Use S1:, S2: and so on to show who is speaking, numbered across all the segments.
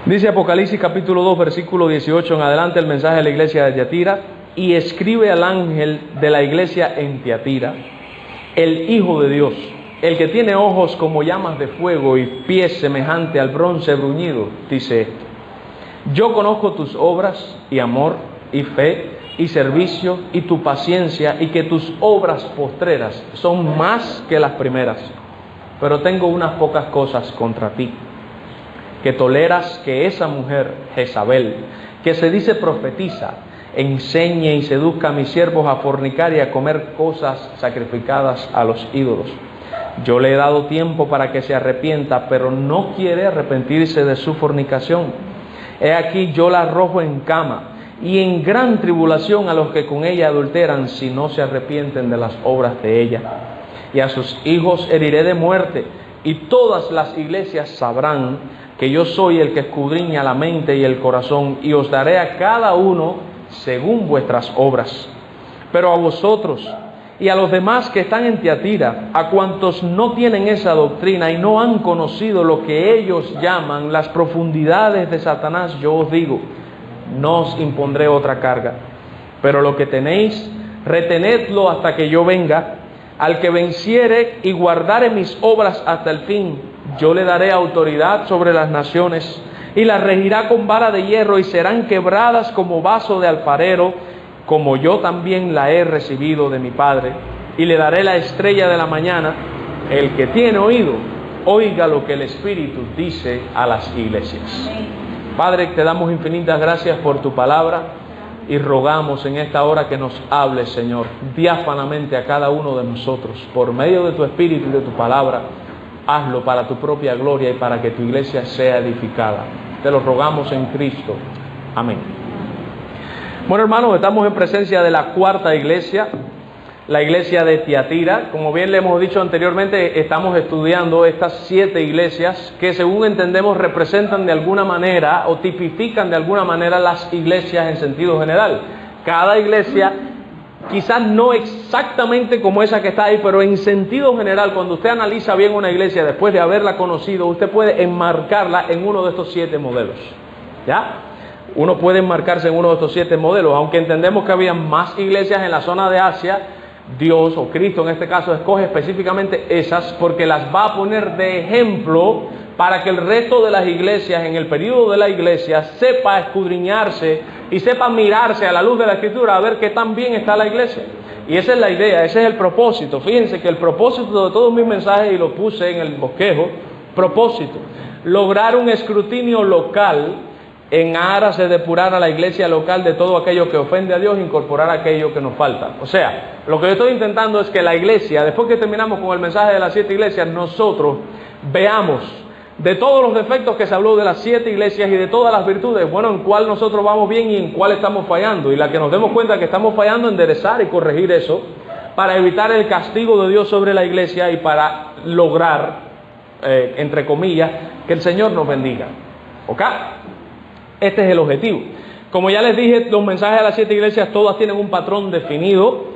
S1: Dice Apocalipsis capítulo 2, versículo 18 en adelante, el mensaje de la iglesia de Tiatira: y escribe al ángel de la iglesia en Tiatira, el Hijo de Dios, el que tiene ojos como llamas de fuego y pies semejante al bronce bruñido, dice esto: yo conozco tus obras y amor y fe y servicio y tu paciencia, y que tus obras postreras son más que las primeras, pero tengo unas pocas cosas contra ti, que toleras que esa mujer, Jezabel, que se dice profetiza, enseñe y seduzca a mis siervos a fornicar y a comer cosas sacrificadas a los ídolos. Yo le he dado tiempo para que se arrepienta, pero no quiere arrepentirse de su fornicación. He aquí, yo la arrojo en cama y en gran tribulación a los que con ella adulteran, si no se arrepienten de las obras de ella. Y a sus hijos heriré de muerte, y todas las iglesias sabrán que yo soy el que escudriña la mente y el corazón, y os daré a cada uno según vuestras obras. Pero a vosotros y a los demás que están en Tiatira, a cuantos no tienen esa doctrina y no han conocido lo que ellos llaman las profundidades de Satanás, yo os digo: no os impondré otra carga, pero lo que tenéis, retenedlo hasta que yo venga. Al que venciere y guardare mis obras hasta el fin, yo le daré autoridad sobre las naciones, y las regirá con vara de hierro, y serán quebradas como vaso de alfarero, como yo también la he recibido de mi Padre. Y le daré la estrella de la mañana. El que tiene oído, oiga lo que el Espíritu dice a las iglesias. Padre, te damos infinitas gracias por tu palabra, y rogamos en esta hora que nos hables, Señor, diáfanamente a cada uno de nosotros, por medio de tu Espíritu y de tu palabra. Hazlo para tu propia gloria y para que tu iglesia sea edificada. Te lo rogamos en Cristo. Amén. Bueno, hermanos, estamos en presencia de la cuarta iglesia, la iglesia de Tiatira. Como bien le hemos dicho anteriormente, estamos estudiando estas 7 iglesias que, según entendemos, representan de alguna manera o tipifican de alguna manera las iglesias en sentido general. Cada iglesia, quizás no exactamente como esa que está ahí, pero en sentido general, cuando usted analiza bien una iglesia después de haberla conocido, usted puede enmarcarla en uno de estos 7 modelos. ¿Ya? Uno puede enmarcarse en uno de estos 7 modelos, aunque entendemos que había más iglesias en la zona de Asia. Dios, o Cristo en este caso, escoge específicamente esas porque las va a poner de ejemplo para que el resto de las iglesias en el periodo de la iglesia sepa escudriñarse y sepa mirarse a la luz de la Escritura a ver qué tan bien está la iglesia. Y esa es la idea, ese es el propósito. Fíjense que el propósito de todos mis mensajes, y lo puse en el bosquejo: propósito, lograr un escrutinio local en aras de depurar a la iglesia local de todo aquello que ofende a Dios e incorporar aquello que nos falta. O sea, lo que yo estoy intentando es que la iglesia, después que terminamos con el mensaje de las 7 iglesias, nosotros veamos de todos los defectos que se habló de las 7 iglesias y de todas las virtudes, bueno, en cuál nosotros vamos bien y en cuál estamos fallando. Y la que nos demos cuenta que estamos fallando, enderezar y corregir eso para evitar el castigo de Dios sobre la iglesia y para lograr, entre comillas, que el Señor nos bendiga. ¿Ok? Este es el objetivo. Como ya les dije, los mensajes de las 7 iglesias todas tienen un patrón definido.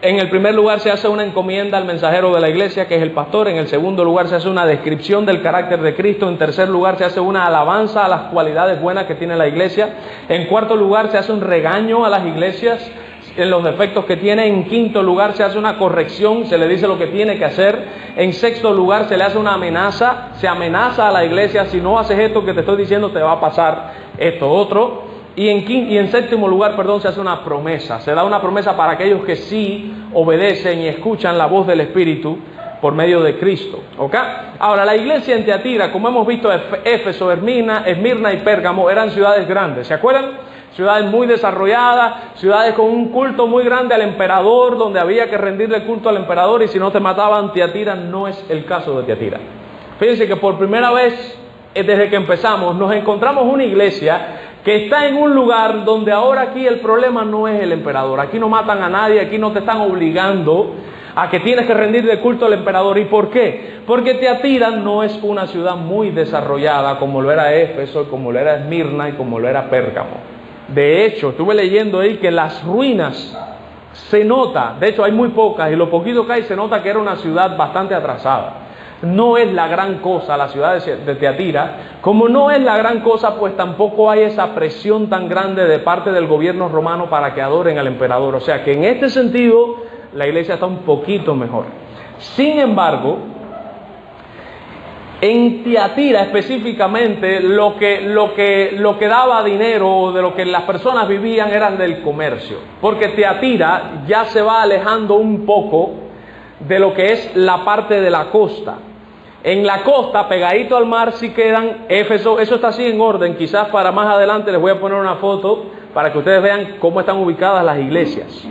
S1: En el primer lugar se hace una encomienda al mensajero de la iglesia, que es el pastor. En el segundo lugar se hace una descripción del carácter de Cristo. En tercer lugar se hace una alabanza a las cualidades buenas que tiene la iglesia. En cuarto lugar se hace un regaño a las iglesias en los defectos que tiene. En quinto lugar se hace una corrección, se le dice lo que tiene que hacer. En sexto lugar se le hace una amenaza, se amenaza a la iglesia: si no haces esto que te estoy diciendo, te va a pasar esto otro. Y en séptimo lugar, se hace una promesa, se da una promesa para aquellos que sí obedecen y escuchan la voz del Espíritu por medio de Cristo. ¿Ok? Ahora, la iglesia en Tiatira, como hemos visto, Éfeso, Esmirna y Pérgamo eran ciudades grandes, ¿se acuerdan? Ciudades muy desarrolladas, ciudades con un culto muy grande al emperador, donde había que rendirle culto al emperador, y si no te mataban. Tiatira no es el caso de Tiatira. Fíjense que por primera vez, desde que empezamos, nos encontramos una iglesia que está en un lugar donde ahora aquí el problema no es el emperador. Aquí no matan a nadie, aquí no te están obligando a que tienes que rendirle culto al emperador. ¿Y por qué? Porque Tiatira no es una ciudad muy desarrollada como lo era Éfeso, como lo era Esmirna y como lo era Pérgamo. De hecho, estuve leyendo ahí que las ruinas se nota, de hecho hay muy pocas, y lo poquito que hay se nota que era una ciudad bastante atrasada. no es la gran cosa la ciudad de Tiatira. Como no es la gran cosa, pues tampoco hay esa presión tan grande de parte del gobierno romano para que adoren al emperador. O sea que en este sentido la iglesia está un poquito mejor. Sin embargo, en Tiatira específicamente lo que daba dinero, o de lo que las personas vivían, eran del comercio, porque Tiatira ya se va alejando un poco de lo que es la parte de la costa. En la costa, pegadito al mar, sí quedan Éfeso. Eso está así en orden. Quizás para más adelante les voy a poner una foto para que ustedes vean cómo están ubicadas las iglesias.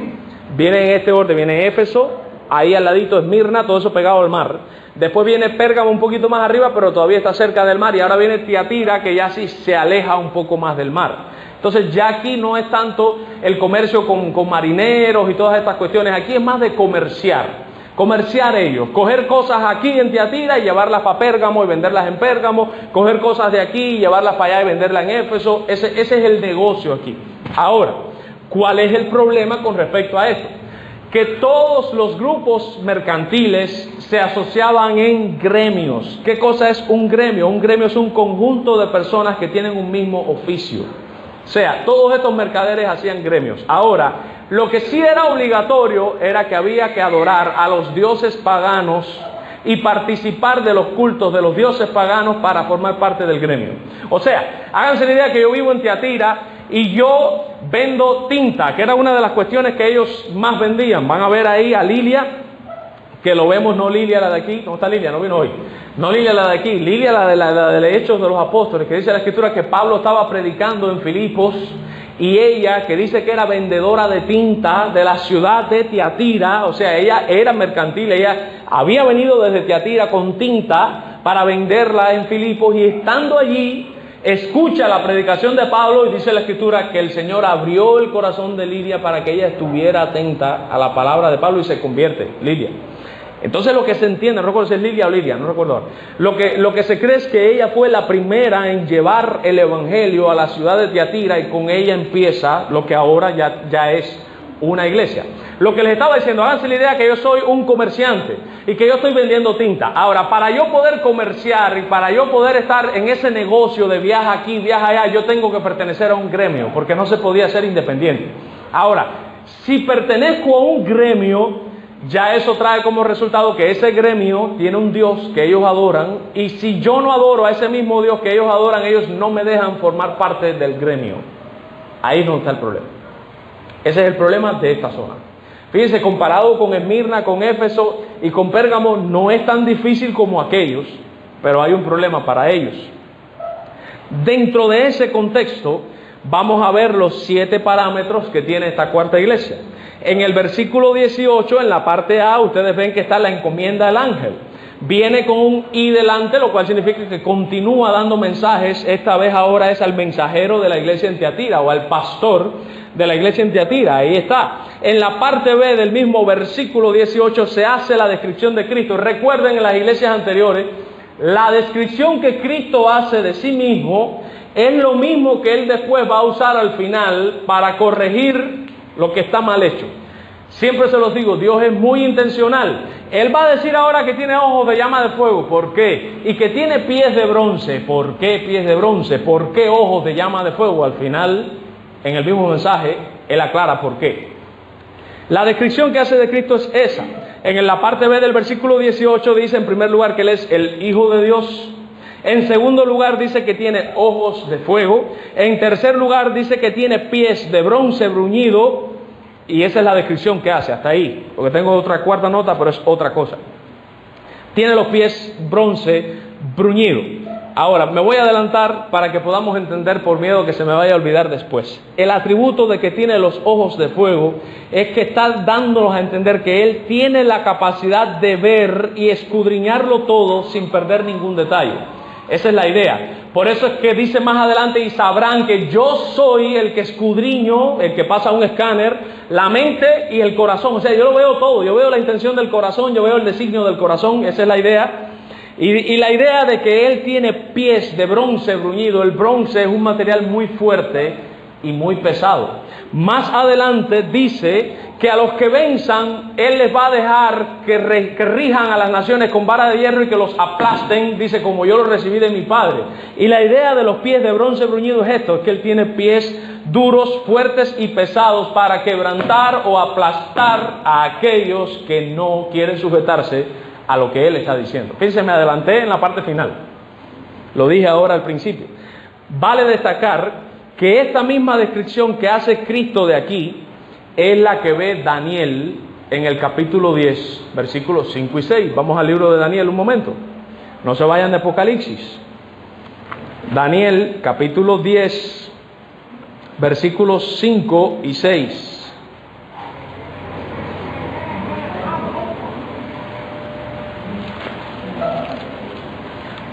S1: Viene en este orden, viene Éfeso, ahí al ladito Esmirna, todo eso pegado al mar. Después viene Pérgamo un poquito más arriba, pero todavía está cerca del mar. Y ahora viene Tiatira, que ya sí se aleja un poco más del mar. Entonces ya aquí no es tanto el comercio con marineros y todas estas cuestiones. Aquí es más de comerciar ellos, coger cosas aquí en Tiatira y llevarlas para Pérgamo y venderlas en Pérgamo, coger cosas de aquí y llevarlas para allá y venderlas en Éfeso. Ese es el negocio aquí. Ahora, ¿cuál es el problema con respecto a esto? Que todos los grupos mercantiles se asociaban en gremios. ¿Qué cosa es un gremio? Un gremio es un conjunto de personas que tienen un mismo oficio. O sea, todos estos mercaderes hacían gremios. Ahora, lo que sí era obligatorio era que había que adorar a los dioses paganos y participar de los cultos de los dioses paganos para formar parte del gremio. O sea, háganse la idea que yo vivo en Tiatira y yo vendo tinta, que era una de las cuestiones que ellos más vendían. Van a ver ahí a Lilia, que lo vemos, no Lilia la de aquí. ¿Cómo está Lilia? No vino hoy. No Lilia la de aquí, Lilia la de Hechos de los Apóstoles, que dice la Escritura que Pablo estaba predicando en Filipos, y ella, que dice que era vendedora de tinta de la ciudad de Tiatira. O sea, ella era mercantil, ella había venido desde Tiatira con tinta para venderla en Filipos, y estando allí escucha la predicación de Pablo, y dice la Escritura que el Señor abrió el corazón de Lilia para que ella estuviera atenta a la palabra de Pablo y se convierte, Lilia. Entonces lo que se entiende, no recuerdo si es Lilia o Lilia, no recuerdo ahora. Lo que se cree es que ella fue la primera en llevar el evangelio a la ciudad de Tiatira, y con ella empieza lo que ahora ya es una iglesia. Lo que les estaba diciendo, háganse la idea que yo soy un comerciante y que yo estoy vendiendo tinta. Ahora, para yo poder comerciar y para yo poder estar en ese negocio de viaja aquí, viaja allá, yo tengo que pertenecer a un gremio, porque no se podía ser independiente. Ahora, si pertenezco a un gremio, ya eso trae como resultado que ese gremio tiene un Dios que ellos adoran, y si yo no adoro a ese mismo Dios que ellos adoran, ellos no me dejan formar parte del gremio. Ahí no está el problema. Ese es el problema de esta zona. Fíjense, comparado con Esmirna, con Éfeso y con Pérgamo, no es tan difícil como aquellos, pero hay un problema para ellos. Dentro de ese contexto, vamos a ver los 7 parámetros que tiene esta cuarta iglesia. En el versículo 18, en la parte A, ustedes ven que está la encomienda del ángel. Viene con un I delante, lo cual significa que continúa dando mensajes. Esta vez ahora es al mensajero de la iglesia en Tiatira, o al pastor de la iglesia en Tiatira. Ahí está. En la parte B del mismo versículo 18 se hace la descripción de Cristo. Recuerden, en las iglesias anteriores, la descripción que Cristo hace de sí mismo es lo mismo que Él después va a usar al final para corregir lo que está mal hecho. Siempre se los digo, Dios es muy intencional. Él va a decir ahora que tiene ojos de llama de fuego. ¿Por qué? Y que tiene pies de bronce. ¿Por qué pies de bronce? ¿Por qué ojos de llama de fuego? Al final, en el mismo mensaje, Él aclara por qué. La descripción que hace de Cristo es esa. En la parte B del versículo 18 dice en primer lugar que Él es el Hijo de Dios. En segundo lugar dice que tiene ojos de fuego. En tercer lugar dice que tiene pies de bronce bruñido. Y esa es la descripción que hace hasta ahí. Porque tengo otra cuarta nota, pero es otra cosa. Tiene los pies bronce bruñido. Ahora, me voy a adelantar para que podamos entender, por miedo que se me vaya a olvidar después. El atributo de que tiene los ojos de fuego es que está dándonos a entender que Él tiene la capacidad de ver y escudriñarlo todo sin perder ningún detalle. Esa es la idea. Por eso es que dice más adelante, y sabrán que yo soy el que escudriño, el que pasa un escáner, la mente y el corazón. O sea, yo lo veo todo, yo veo la intención del corazón, yo veo el designio del corazón. Esa es la idea. Y la idea de que Él tiene pies de bronce bruñido. El bronce es un material muy fuerte y muy pesado. Más adelante dice que a los que venzan, Él les va a dejar que rijan a las naciones con vara de hierro y que los aplasten, dice, como yo lo recibí de mi Padre. Y la idea de los pies de bronce bruñido es esto, es que Él tiene pies duros, fuertes y pesados para quebrantar o aplastar a aquellos que no quieren sujetarse a lo que Él está diciendo. Fíjense, me adelanté en la parte final. Lo dije ahora al principio. Vale destacar que esta misma descripción que hace Cristo de aquí es la que ve Daniel en el capítulo 10, versículos 5 y 6. Vamos al libro de Daniel un momento. No se vayan de Apocalipsis. Daniel, capítulo 10, versículos 5 y 6.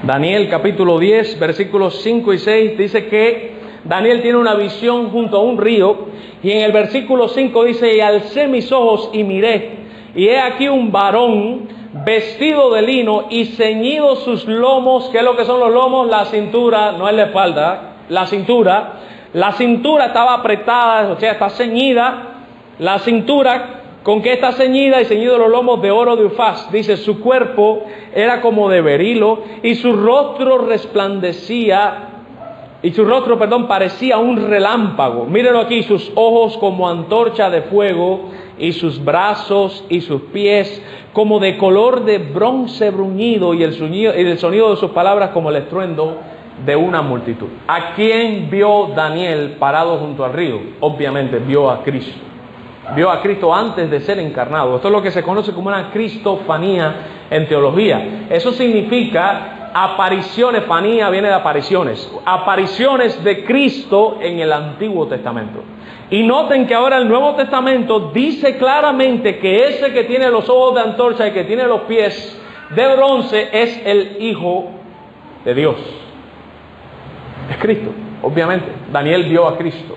S1: Daniel, capítulo 10, versículos 5 y 6, dice que Daniel tiene una visión junto a un río, y en el versículo 5 dice: y alcé mis ojos y miré, y he aquí un varón vestido de lino y ceñidos sus lomos. ¿Qué es lo que son los lomos? La cintura, no es la espalda, la cintura. La cintura estaba apretada, o sea, está ceñida. La cintura, ¿con qué está ceñida? Y ceñidos los lomos de oro de Ufaz. Dice, su cuerpo era como de berilo, y su rostro resplandecía, parecía un relámpago. Mírenlo aquí, sus ojos como antorcha de fuego, y sus brazos y sus pies como de color de bronce bruñido, y el sonido de sus palabras como el estruendo de una multitud. ¿A quién vio Daniel parado junto al río? Obviamente vio a Cristo. Vio a Cristo antes de ser encarnado. Esto es lo que se conoce como una cristofanía en teología. Eso significa apariciones. Fanía viene de apariciones. Apariciones de Cristo en el Antiguo Testamento. Y noten que ahora el Nuevo Testamento dice claramente que ese que tiene los ojos de antorcha y que tiene los pies de bronce es el Hijo de Dios. Es Cristo, obviamente. Daniel vio a Cristo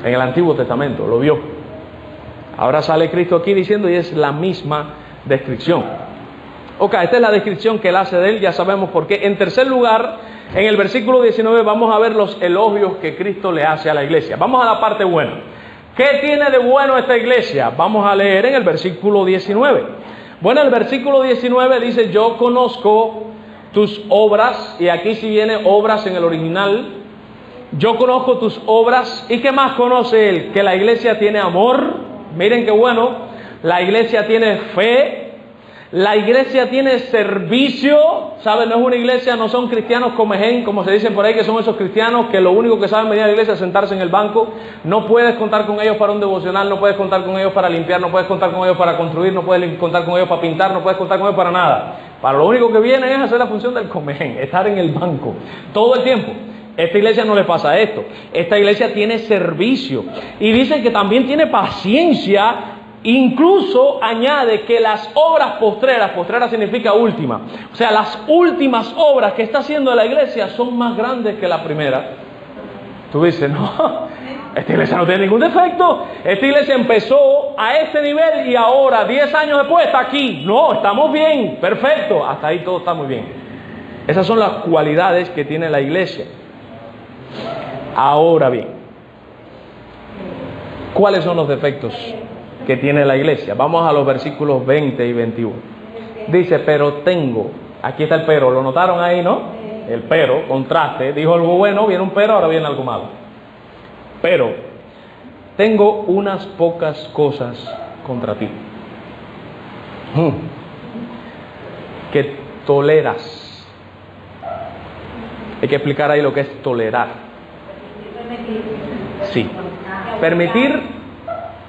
S1: en el Antiguo Testamento, lo vio. Ahora sale Cristo aquí diciendo, y es la misma descripción. Ok, esta es la descripción que él hace de él, ya sabemos por qué. En tercer lugar, en el versículo 19 vamos a ver los elogios que Cristo le hace a la iglesia. Vamos a la parte buena. ¿Qué tiene de bueno esta iglesia? Vamos a leer en el versículo 19. Bueno, el versículo 19 dice, yo conozco tus obras, y aquí sí viene obras en el original. Yo conozco tus obras. ¿Y qué más conoce él? Que la iglesia tiene amor. Miren qué bueno. La iglesia tiene fe. La iglesia tiene servicio. ¿Saben? No es una iglesia, no son cristianos comején, como se dicen por ahí, que son esos cristianos que lo único que saben venir a la iglesia es sentarse en el banco. No puedes contar con ellos para un devocional, no puedes contar con ellos para limpiar, no puedes contar con ellos para construir, no puedes contar con ellos para pintar, no puedes contar con ellos para nada. Para lo único que vienen es hacer la función del comején, estar en el banco todo el tiempo. Esta iglesia no le pasa esto. Esta iglesia tiene servicio. Y dice que también tiene paciencia. Incluso añade que las obras postreras, postrera significa última, o sea, las últimas obras que está haciendo la iglesia son más grandes que la primera. Tú dices, no, esta iglesia no tiene ningún defecto. Esta iglesia empezó a este nivel y ahora, 10 años después, está aquí. No, estamos bien, perfecto. Hasta ahí todo está muy bien. Esas son las cualidades que tiene la iglesia. Ahora bien, ¿cuáles son los defectos que tiene la iglesia? Vamos a los versículos 20 y 21. Dice, pero tengo, aquí está el pero, ¿lo notaron ahí, no? El pero, contraste, dijo algo bueno, viene un pero, ahora viene algo malo. Pero tengo unas pocas cosas contra ti, que toleras. Hay que explicar ahí lo que es tolerar. Sí, permitir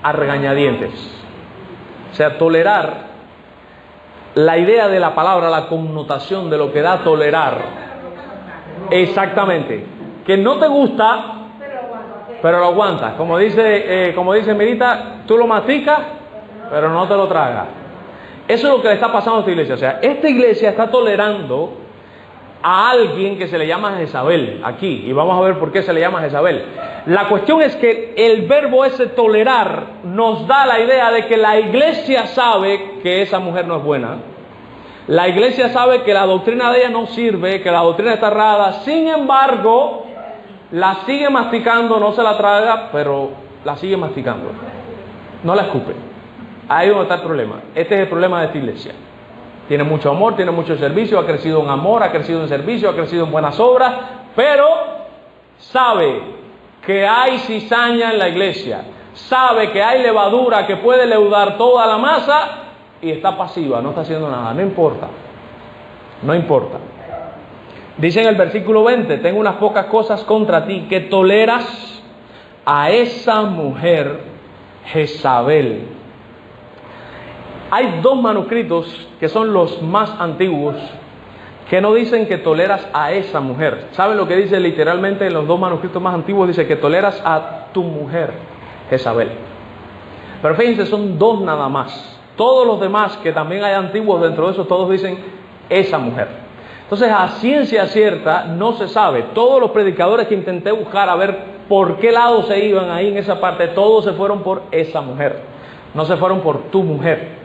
S1: a regañadientes. O sea, tolerar, la idea de la palabra, la connotación de lo que da tolerar, exactamente, que no te gusta, pero lo aguantas. Como dice Mirita, tú lo masticas, pero no te lo tragas. Eso es lo que le está pasando a esta iglesia. O sea, esta iglesia está tolerando a alguien que se le llama Jezabel aquí, y vamos a ver por qué se le llama Jezabel. La cuestión es que el verbo ese tolerar nos da la idea de que la iglesia sabe que esa mujer no es buena. La iglesia sabe que la doctrina de ella no sirve, que la doctrina está errada. Sin embargo, la sigue masticando, no se la traga, pero la sigue masticando. No la escupe. Ahí es donde está el problema. Este es el problema de esta iglesia. Tiene mucho amor, tiene mucho servicio, ha crecido en amor, ha crecido en servicio, ha crecido en buenas obras, pero sabe que hay cizaña en la iglesia, sabe que hay levadura que puede leudar toda la masa y está pasiva, no está haciendo nada, no importa, no importa. Dice en el versículo 20, tengo unas pocas cosas contra ti, que toleras a esa mujer Jezabel. Hay dos manuscritos que son los más antiguos que no dicen que toleras a esa mujer. ¿Saben lo que dice literalmente en los dos manuscritos más antiguos? Dice que toleras a tu mujer Jezabel. Pero fíjense, son dos nada más. Todos los demás, que también hay antiguos dentro de eso, todos dicen esa mujer. Entonces, a ciencia cierta no se sabe. Todos los predicadores que intenté buscar a ver por qué lado se iban ahí en esa parte, todos se fueron por esa mujer, no se fueron por tu mujer.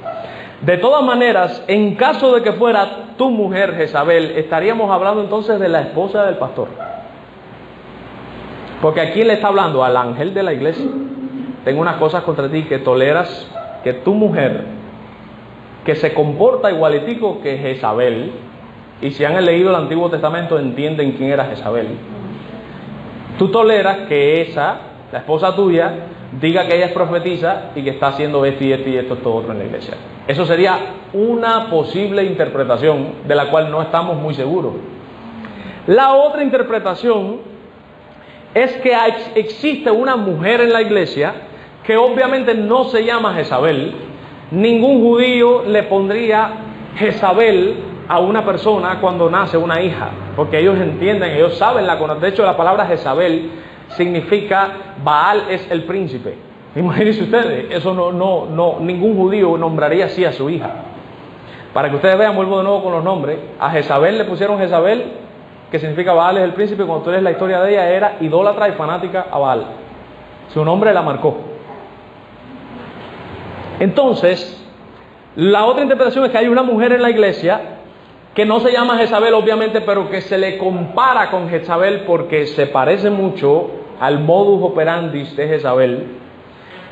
S1: De todas maneras, en caso de que fuera tu mujer Jezabel, estaríamos hablando entonces de la esposa del pastor. Porque ¿a quién le está hablando? Al ángel de la iglesia. Tengo unas cosas contra ti, que toleras que tu mujer, que se comporta igualitico que Jezabel, y si han leído el Antiguo Testamento entienden quién era Jezabel, tú toleras que esa, la esposa tuya, diga que ella es profetisa y que está haciendo esto y esto y esto, todo otro en la iglesia. Eso sería una posible interpretación de la cual no estamos muy seguros. La otra interpretación es que existe una mujer en la iglesia que obviamente no se llama Jezabel. Ningún judío le pondría Jezabel a una persona cuando nace una hija, porque ellos entienden, ellos saben de hecho la palabra Jezabel significa Baal es el príncipe. Imagínense ustedes, eso no, ningún judío nombraría así a su hija. Para que ustedes vean, vuelvo de nuevo con los nombres. A Jezabel le pusieron Jezabel, que significa Baal es el príncipe. Cuando tú lees la historia de ella, era idólatra y fanática a Baal. Su nombre la marcó. Entonces, la otra interpretación es que hay una mujer en la iglesia que no se llama Jezabel obviamente, pero que se le compara con Jezabel porque se parece mucho al modus operandi de Jezabel.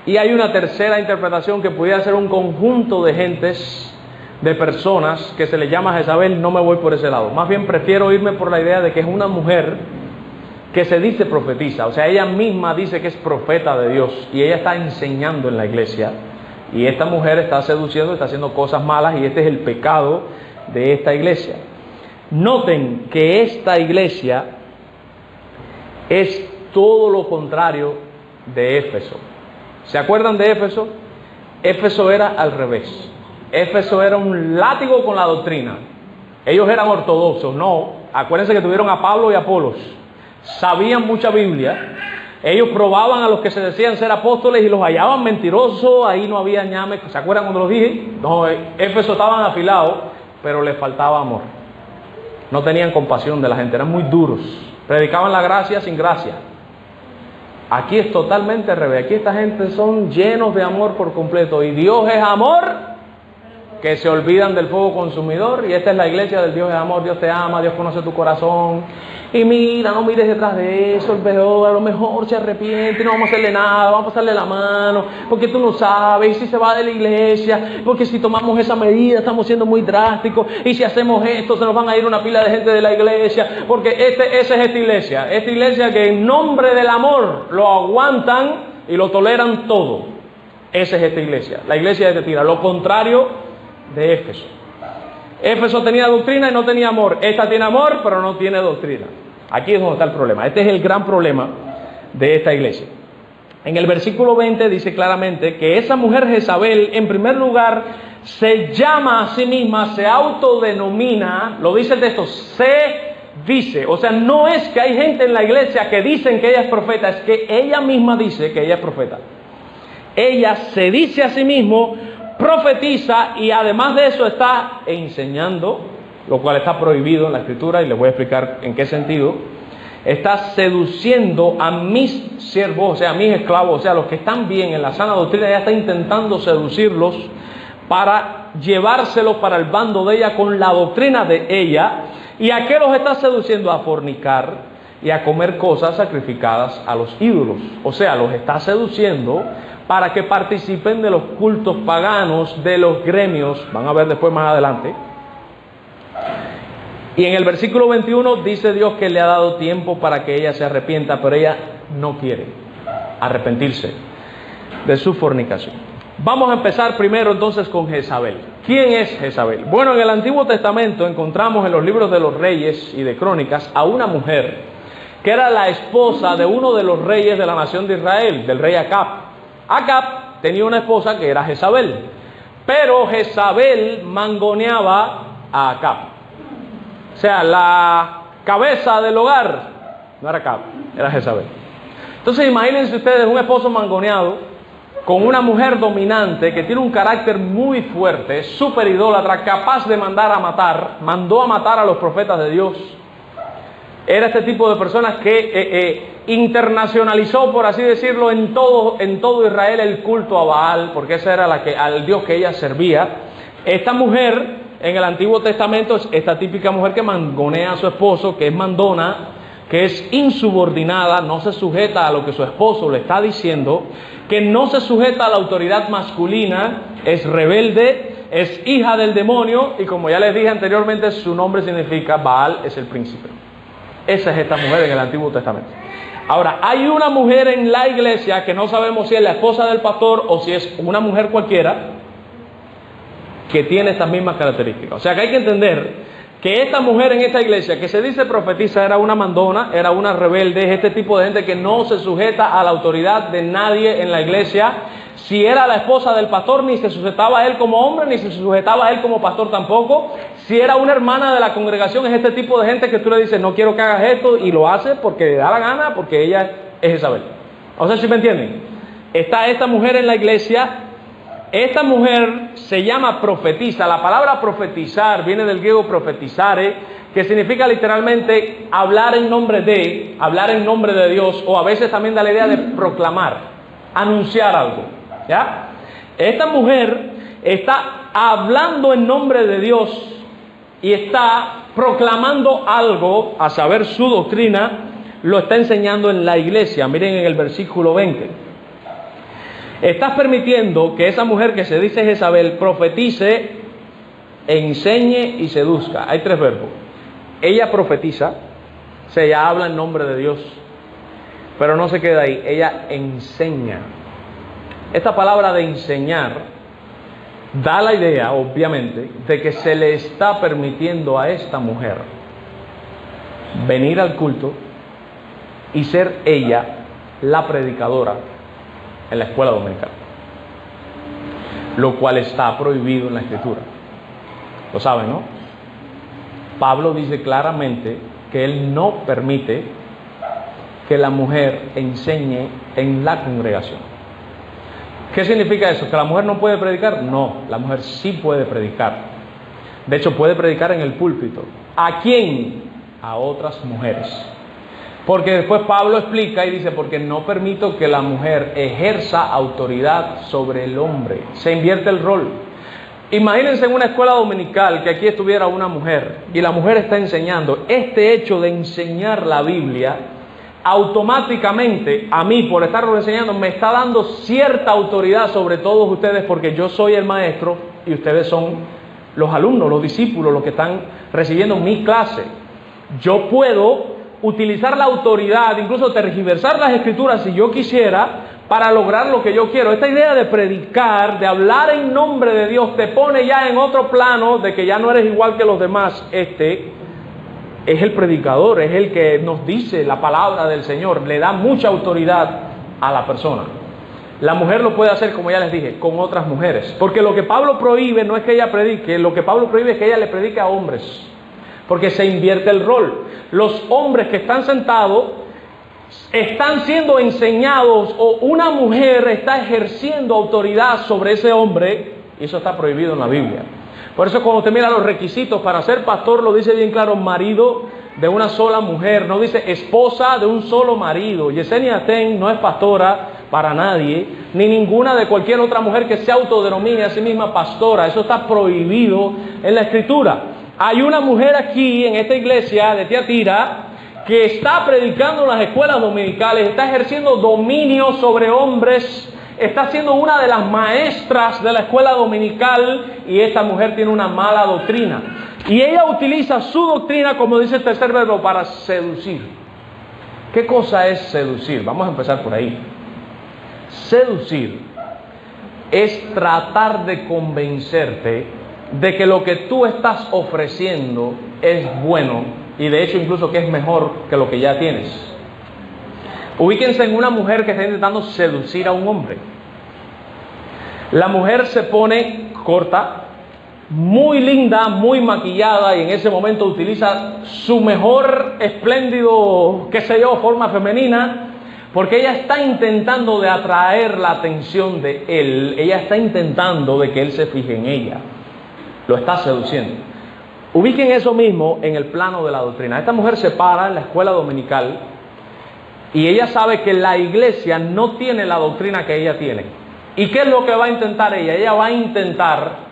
S1: Y hay una tercera interpretación que pudiera ser un conjunto de gentes, de personas que se le llama Jezabel. No me voy por ese lado, más bien prefiero irme por la idea de que es una mujer que se dice profetiza, o sea, ella misma dice que es profeta de Dios y ella está enseñando en la iglesia, y esta mujer está seduciendo, está haciendo cosas malas, y este es el pecado de esta iglesia. Noten que esta iglesia es todo lo contrario de Éfeso. ¿Se acuerdan de Éfeso? Éfeso era al revés. Éfeso era un látigo con la doctrina. Ellos eran ortodoxos, no. Acuérdense que tuvieron a Pablo y a Apolos. Sabían mucha Biblia. Ellos probaban a los que se decían ser apóstoles y los hallaban mentirosos. Ahí no había ñame. ¿Se acuerdan cuando los dije? No, Éfeso estaban afilados, pero les faltaba amor. No tenían compasión de la gente, eran muy duros. Predicaban la gracia sin gracia. Aquí es totalmente al revés. Aquí esta gente son llenos de amor por completo. Y Dios es amor, que se olvidan del fuego consumidor. Y esta es la iglesia del Dios es amor. Dios te ama, Dios conoce tu corazón. Y mira, no mires detrás de eso, el peor, a lo mejor se arrepiente, no vamos a hacerle nada, vamos a pasarle la mano, porque tú no sabes, y si se va de la iglesia, porque si tomamos esa medida estamos siendo muy drásticos, y si hacemos esto se nos van a ir una pila de gente de la iglesia, porque esa es esta iglesia que en nombre del amor lo aguantan y lo toleran todo. Esa es esta iglesia, la iglesia de Tiatira, lo contrario de Éfeso. Éfeso tenía doctrina y no tenía amor. Esta tiene amor, pero no tiene doctrina. Aquí es donde está el problema. Este es el gran problema de esta iglesia. En el versículo 20 dice claramente que esa mujer Jezabel, en primer lugar, se llama a sí misma, se autodenomina, lo dice el texto, se dice. O sea, no es que hay gente en la iglesia que dicen que ella es profeta, es que ella misma dice que ella es profeta. Ella se dice a sí mismo, profetiza, y además de eso está enseñando, lo cual está prohibido en la escritura, y les voy a explicar en qué sentido. Está seduciendo a mis siervos, o sea, a mis esclavos, o sea, los que están bien en la sana doctrina. Ella está intentando seducirlos para llevárselos para el bando de ella con la doctrina de ella. ¿Y a qué los está seduciendo? A fornicar. y a comer cosas sacrificadas a los ídolos. O sea, los está seduciendo para que participen de los cultos paganos, de los gremios, van a ver después más adelante. Y en el versículo 21 dice Dios que le ha dado tiempo para que ella se arrepienta, pero ella no quiere arrepentirse de su fornicación. Vamos a empezar primero entonces con Jezabel. ¿Quién es Jezabel? Bueno, en el Antiguo Testamento encontramos en los libros de los Reyes y de Crónicas a una mujer que era la esposa de uno de los reyes de la nación de Israel, del rey Acab. Acab tenía una esposa que era Jezabel, pero Jezabel mangoneaba a Acab. O sea, la cabeza del hogar no era Acab, era Jezabel. Entonces imagínense ustedes un esposo mangoneado con una mujer dominante que tiene un carácter muy fuerte, súper idólatra, capaz de mandó a matar a los profetas de Dios. Era este tipo de personas que internacionalizó, por así decirlo, en todo Israel el culto a Baal, porque ese era al Dios que ella servía. Esta mujer en el Antiguo Testamento es esta típica mujer que mangonea a su esposo, que es mandona, que es insubordinada, no se sujeta a lo que su esposo le está diciendo, que no se sujeta a la autoridad masculina, es rebelde, es hija del demonio, y como ya les dije anteriormente, su nombre significa Baal es el príncipe. Esa es esta mujer en el Antiguo Testamento. Ahora, hay una mujer en la iglesia que no sabemos si es la esposa del pastor o si es una mujer cualquiera, que tiene estas mismas características. O sea que hay que entender que esta mujer en esta iglesia que se dice profetiza era una mandona, era una rebelde, es este tipo de gente que no se sujeta a la autoridad de nadie en la iglesia. Si era la esposa del pastor, ni se sujetaba a él como hombre, ni se sujetaba a él como pastor tampoco. Si era una hermana de la congregación, es este tipo de gente que tú le dices, no quiero que hagas esto, y lo hace porque le da la gana, porque ella es Jezabel. O sea, ¿sí me entienden? Está esta mujer en la iglesia. Esta mujer se llama profetisa. La palabra profetizar viene del griego profetizare, que significa literalmente hablar en nombre de Dios, o a veces también da la idea de proclamar, anunciar algo. ¿Ya? Esta mujer está hablando en nombre de Dios y está proclamando algo, a saber su doctrina, lo está enseñando en la iglesia. Miren en el versículo 20. Estás permitiendo que esa mujer que se dice Jezabel profetice, enseñe y seduzca. Hay tres verbos. Ella profetiza, o sea, ella habla en nombre de Dios, pero no se queda ahí, ella enseña. Esta palabra de enseñar da la idea, obviamente, de que se le está permitiendo a esta mujer venir al culto y ser ella la predicadora en la escuela dominical, lo cual está prohibido en la Escritura. Lo saben, ¿no? Pablo dice claramente que él no permite que la mujer enseñe en la congregación. ¿Qué significa eso? ¿Que la mujer no puede predicar? No, la mujer sí puede predicar. De hecho, puede predicar en el púlpito. ¿A quién? A otras mujeres. Porque después Pablo explica y dice, porque no permito que la mujer ejerza autoridad sobre el hombre. Se invierte el rol. Imagínense en una escuela dominical que aquí estuviera una mujer y la mujer está enseñando. Este hecho de enseñar la Biblia, automáticamente a mí, por estarlo enseñando, me está dando cierta autoridad sobre todos ustedes, porque yo soy el maestro y ustedes son los alumnos, los discípulos, los que están recibiendo mi clase. Yo puedo utilizar la autoridad, incluso tergiversar las escrituras si yo quisiera, para lograr lo que yo quiero. Esta idea de predicar, de hablar en nombre de Dios, te pone ya en otro plano de que ya no eres igual que los demás. Este es el predicador, es el que nos dice la palabra del Señor, le da mucha autoridad a la persona. La mujer lo puede hacer, como ya les dije, con otras mujeres, porque lo que Pablo prohíbe no es que ella predique, lo que Pablo prohíbe es que ella le predique a hombres, porque se invierte el rol. Los hombres que están sentados están siendo enseñados, o una mujer está ejerciendo autoridad sobre ese hombre, y eso está prohibido en la Biblia. Por eso cuando usted mira los requisitos para ser pastor, lo dice bien claro: marido de una sola mujer, no dice esposa de un solo marido. Yesenia Ten no es pastora para nadie, ni ninguna de cualquier otra mujer que se autodenomine a sí misma pastora. Eso está prohibido en la Escritura. Hay una mujer aquí en esta iglesia de Tiatira que está predicando en las escuelas dominicales, está ejerciendo dominio sobre hombres, está siendo una de las maestras de la escuela dominical, y esta mujer tiene una mala doctrina. Y ella utiliza su doctrina, como dice el tercer verbo, para seducir. ¿Qué cosa es seducir? Vamos a empezar por ahí. Seducir es tratar de convencerte de que lo que tú estás ofreciendo es bueno, y de hecho incluso que es mejor que lo que ya tienes. Ubíquense en una mujer que está intentando seducir a un hombre. La mujer se pone corta, muy linda, muy maquillada, y en ese momento utiliza su mejor espléndido, qué sé yo, forma femenina, porque ella está intentando de atraer la atención de él. Ella está intentando de que él se fije en ella. Lo está seduciendo. Ubiquen eso mismo en el plano de la doctrina. Esta mujer se para en la escuela dominical y ella sabe que la iglesia no tiene la doctrina que ella tiene. ¿Y qué es lo que va a intentar ella? Ella va a intentar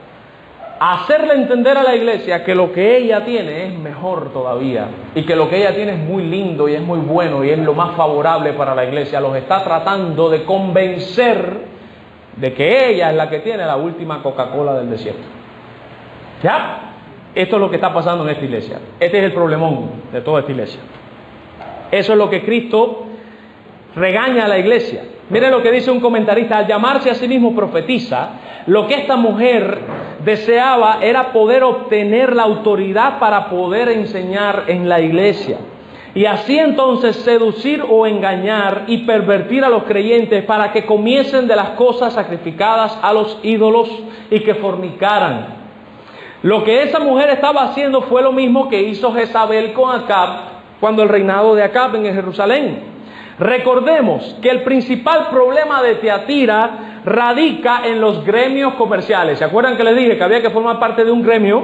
S1: hacerle entender a la iglesia que lo que ella tiene es mejor todavía, y que lo que ella tiene es muy lindo y es muy bueno y es lo más favorable para la iglesia. Los está tratando de convencer de que ella es la que tiene la última Coca-Cola del desierto. ¿Ya? Esto es lo que está pasando en esta iglesia. Este es el problemón de toda esta iglesia. Eso es lo que Cristo regaña a la iglesia. Miren lo que dice un comentarista: al llamarse a sí mismo profetisa, lo que esta mujer deseaba era poder obtener la autoridad para poder enseñar en la iglesia, y así entonces seducir o engañar y pervertir a los creyentes para que comiesen de las cosas sacrificadas a los ídolos y que fornicaran. Lo que esa mujer estaba haciendo fue lo mismo que hizo Jezabel con Acab cuando el reinado de Acab en Jerusalén. Recordemos que el principal problema de Tiatira radica en los gremios comerciales. ¿Se acuerdan que les dije que había que formar parte de un gremio?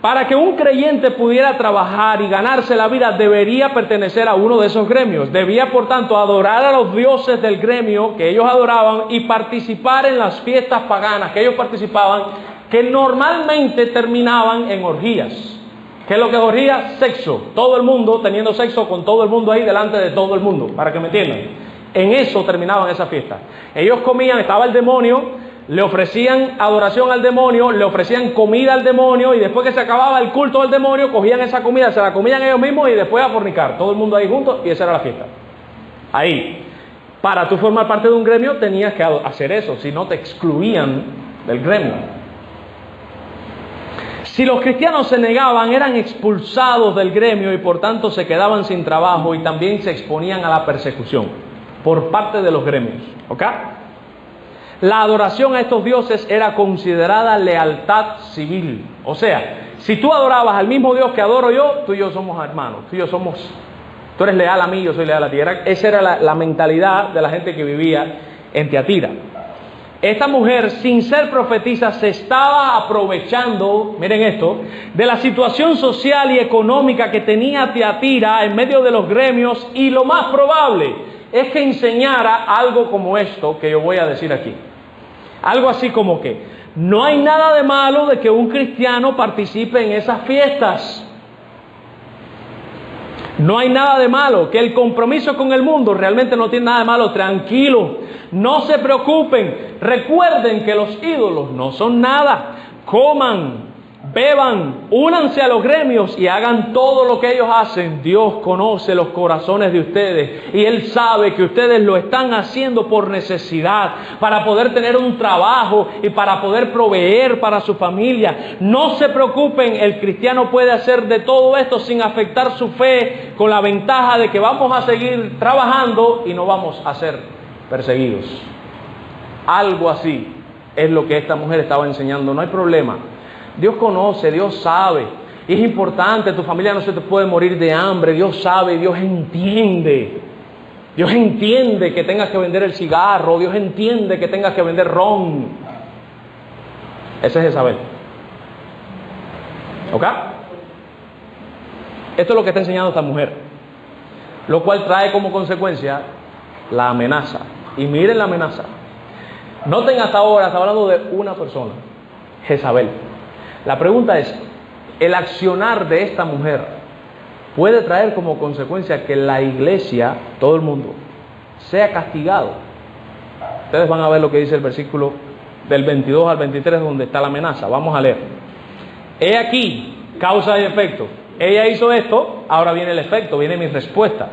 S1: Para que un creyente pudiera trabajar y ganarse la vida, debería pertenecer a uno de esos gremios. Debía, por tanto, adorar a los dioses del gremio que ellos adoraban y participar en las fiestas paganas que ellos participaban, que normalmente terminaban en orgías. ¿Qué es lo que es orgía? Sexo. Todo el mundo teniendo sexo con todo el mundo ahí delante de todo el mundo, para que me entiendan. En eso terminaban esas fiestas. Ellos comían, estaba el demonio, le ofrecían adoración al demonio, le ofrecían comida al demonio, y después que se acababa el culto del demonio, cogían esa comida, se la comían ellos mismos y después a fornicar. Todo el mundo ahí juntos, y esa era la fiesta. Ahí. Para tú formar parte de un gremio tenías que hacer eso, si no te excluían del gremio. Si los cristianos se negaban, eran expulsados del gremio y por tanto se quedaban sin trabajo, y también se exponían a la persecución por parte de los gremios. ¿Ok? La adoración a estos dioses era considerada lealtad civil. O sea, si tú adorabas al mismo Dios que adoro yo, tú y yo somos hermanos. Tú eres leal a mí, yo soy leal a ti. Esa era la mentalidad de la gente que vivía en Tiatira. Esta mujer, sin ser profetisa, se estaba aprovechando, miren esto, de la situación social y económica que tenía Tiatira en medio de los gremios, y lo más probable es que enseñara algo como esto que yo voy a decir aquí. Algo así como que no hay nada de malo de que un cristiano participe en esas fiestas. No hay nada de malo, que el compromiso con el mundo realmente no tiene nada de malo. Tranquilo, no se preocupen. Recuerden que los ídolos no son nada. Coman, beban, únanse a los gremios y hagan todo lo que ellos hacen. Dios conoce los corazones de ustedes y Él sabe que ustedes lo están haciendo por necesidad, para poder tener un trabajo y para poder proveer para su familia. No se preocupen, el cristiano puede hacer de todo esto sin afectar su fe, con la ventaja de que vamos a seguir trabajando y no vamos a ser perseguidos. Algo así es lo que esta mujer estaba enseñando. No hay problema. Dios conoce, Dios sabe, y es importante, tu familia no se te puede morir de hambre. Dios sabe, Dios entiende. Dios entiende que tengas que vender el cigarro, Dios entiende que tengas que vender ron. Ese es Jezabel. ¿Ok? Esto es lo que está enseñando esta mujer, lo cual trae como consecuencia la amenaza. Y miren la amenaza. Noten hasta ahora, está hablando de una persona, Jezabel. La pregunta es, el accionar de esta mujer puede traer como consecuencia que la iglesia, todo el mundo, sea castigado. Ustedes van a ver lo que dice el versículo del 22 al 23, donde está la amenaza. Vamos a leer. He aquí, causa y efecto. Ella hizo esto, ahora viene el efecto, viene mi respuesta.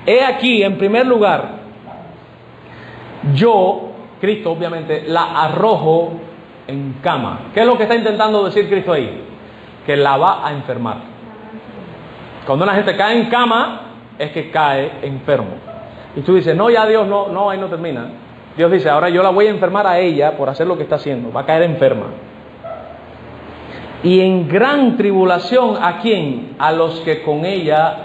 S1: He aquí, en primer lugar, yo, Cristo obviamente, la arrojo en cama. ¿Qué es lo que está intentando decir Cristo ahí? Que la va a enfermar. Cuando una gente cae en cama, es que cae enfermo. Y tú dices, no, ya Dios, no, ahí no termina. Dios dice, ahora yo la voy a enfermar a ella por hacer lo que está haciendo. Va a caer enferma. Y en gran tribulación, ¿a quién? A los que con ella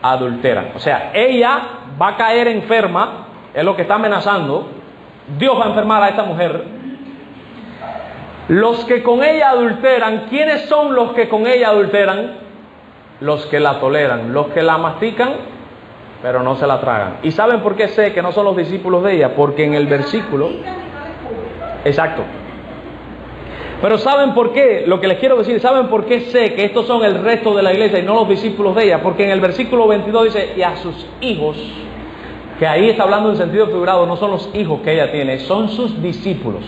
S1: adulteran. O sea, ella va a caer enferma, es lo que está amenazando. Dios va a enfermar a esta mujer. Los que con ella adulteran, ¿quiénes son los que con ella adulteran? Los que la toleran, los que la mastican, pero no se la tragan. ¿Y saben por qué sé que no son los discípulos de ella? Porque en el versículo... Exacto. Pero ¿saben por qué? Lo que les quiero decir, ¿saben por qué sé que estos son el resto de la iglesia y no los discípulos de ella? Porque en el versículo 22 dice, y a sus hijos, que ahí está hablando en sentido figurado, no son los hijos que ella tiene, son sus discípulos.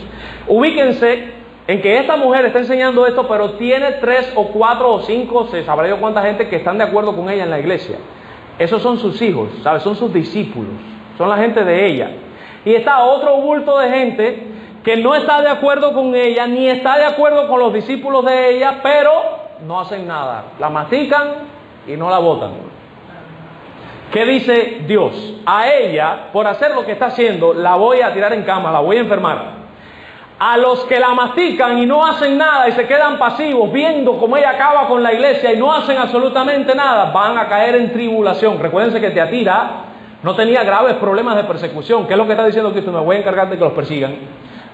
S1: Ubíquense en que esta mujer está enseñando esto, pero tiene 3 o 4 o 5, se sabrá yo cuánta gente que están de acuerdo con ella en la iglesia. Esos son sus hijos, ¿sabes? Son sus discípulos, son la gente de ella. Y está otro bulto de gente que no está de acuerdo con ella, ni está de acuerdo con los discípulos de ella, pero no hacen nada. La mastican y no la botan. ¿Qué dice Dios? A ella, por hacer lo que está haciendo, la voy a tirar en cama, la voy a enfermar. A los que la mastican y no hacen nada y se quedan pasivos viendo cómo ella acaba con la iglesia y no hacen absolutamente nada, van a caer en tribulación. Recuérdense que Tiatira no tenía graves problemas de persecución. ¿Qué es lo que está diciendo Cristo? Me voy a encargar de que los persigan,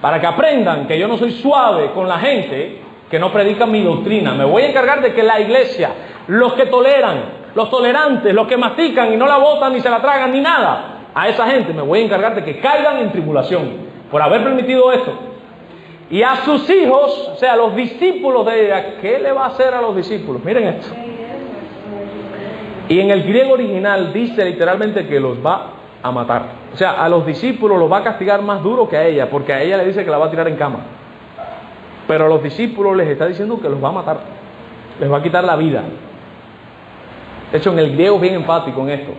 S1: para que aprendan que yo no soy suave con la gente que no predica mi doctrina. Me voy a encargar de que la iglesia, los que toleran, los tolerantes, los que mastican y no la botan ni se la tragan ni nada, a esa gente me voy a encargar de que caigan en tribulación por haber permitido esto. Y a sus hijos, o sea, los discípulos de ella, ¿qué le va a hacer a los discípulos? Miren esto. Y en el griego original dice literalmente que los va a matar. O sea, a los discípulos los va a castigar más duro que a ella, porque a ella le dice que la va a tirar en cama. Pero a los discípulos les está diciendo que los va a matar, les va a quitar la vida. De hecho, en el griego es bien enfático en esto.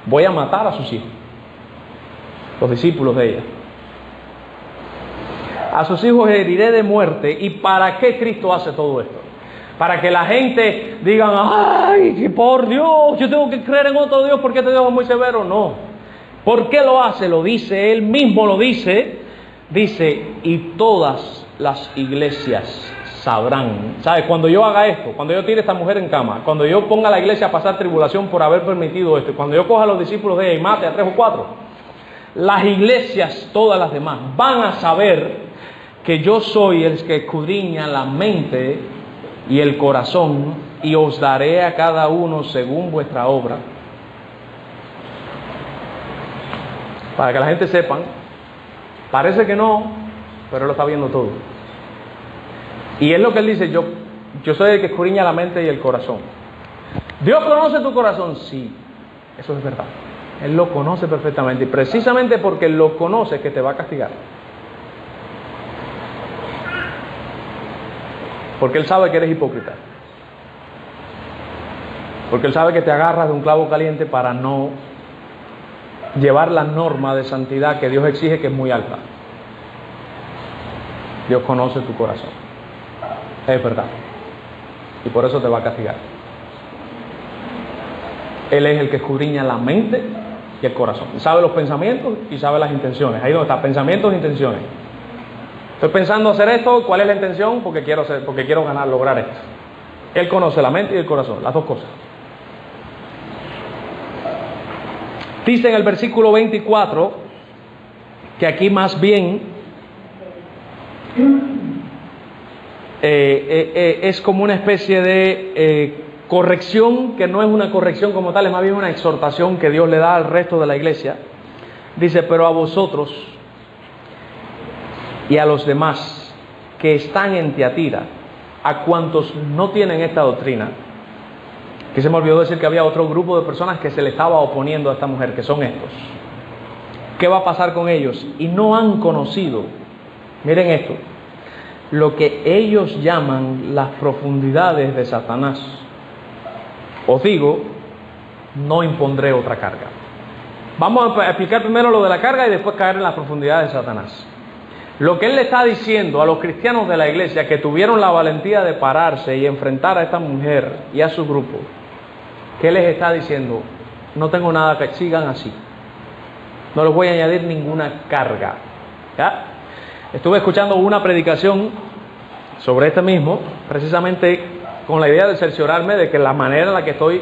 S1: Voy a matar a sus hijos, los discípulos de ella. A sus hijos heriré de muerte. ¿Y para qué Cristo hace todo esto? Para que la gente diga, ay, por Dios, yo tengo que creer en otro Dios porque este Dios es muy severo. No. ¿Por qué lo hace? Lo dice, Él mismo lo dice. Dice, y todas las iglesias sabrán. ¿Sabes? Cuando yo haga esto, cuando yo tire a esta mujer en cama, cuando yo ponga a la iglesia a pasar tribulación por haber permitido esto, cuando yo coja a los discípulos de ella y mate a 3 o 4, las iglesias, todas las demás, van a saber que yo soy el que escudriña la mente y el corazón, y os daré a cada uno según vuestra obra. Para que la gente sepan, parece que no, pero Él lo está viendo todo. Y es lo que Él dice, yo soy el que escudriña la mente y el corazón. ¿Dios conoce tu corazón? Sí, eso es verdad. Él lo conoce perfectamente, y precisamente porque lo conoce es que te va a castigar. Porque Él sabe que eres hipócrita. Porque Él sabe que te agarras de un clavo caliente para no llevar la norma de santidad que Dios exige, que es muy alta. Dios conoce tu corazón. Es verdad. Y por eso te va a castigar. Él es el que escudriña la mente y el corazón. Sabe los pensamientos y sabe las intenciones. Ahí donde está, pensamientos e intenciones. Estoy pensando hacer esto, ¿cuál es la intención? Porque quiero ganar, lograr esto. Él conoce la mente y el corazón, las dos cosas. Dice en el versículo 24 que aquí más bien es como una especie de corrección, que no es una corrección como tal, es más bien una exhortación que Dios le da al resto de la iglesia. Dice, pero a vosotros y a los demás que están en Tiatira, a cuantos no tienen esta doctrina, Aquí se me olvidó decir que había otro grupo de personas que se le estaba oponiendo a esta mujer, que son estos. ¿Qué va a pasar con ellos? Y no han conocido, miren esto, lo que ellos llaman las profundidades de Satanás. Os digo, no impondré otra carga. Vamos a explicar primero lo de la carga y después caer en las profundidades de Satanás. Lo que él le está diciendo a los cristianos de la iglesia que tuvieron la valentía de pararse y enfrentar a esta mujer y a su grupo, ¿qué les está diciendo? No tengo nada que sigan así. No les voy a añadir ninguna carga. ¿Ya? Estuve escuchando una predicación sobre este mismo, precisamente con la idea de cerciorarme de que la manera en la que estoy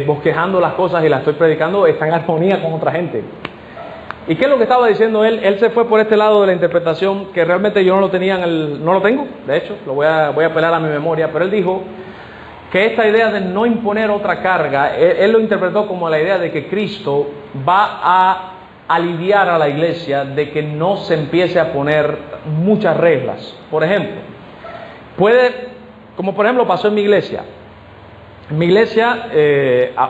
S1: bosquejando las cosas y las estoy predicando está en armonía con otra gente. ¿Y qué es lo que estaba diciendo él? Él se fue por este lado de la interpretación que realmente yo no lo tenía no lo tengo, de hecho, voy a apelar a mi memoria, pero él dijo que esta idea de no imponer otra carga, él lo interpretó como la idea de que Cristo va a aliviar a la iglesia de que no se empiece a poner muchas reglas. Por ejemplo, como por ejemplo pasó en mi iglesia. En mi iglesia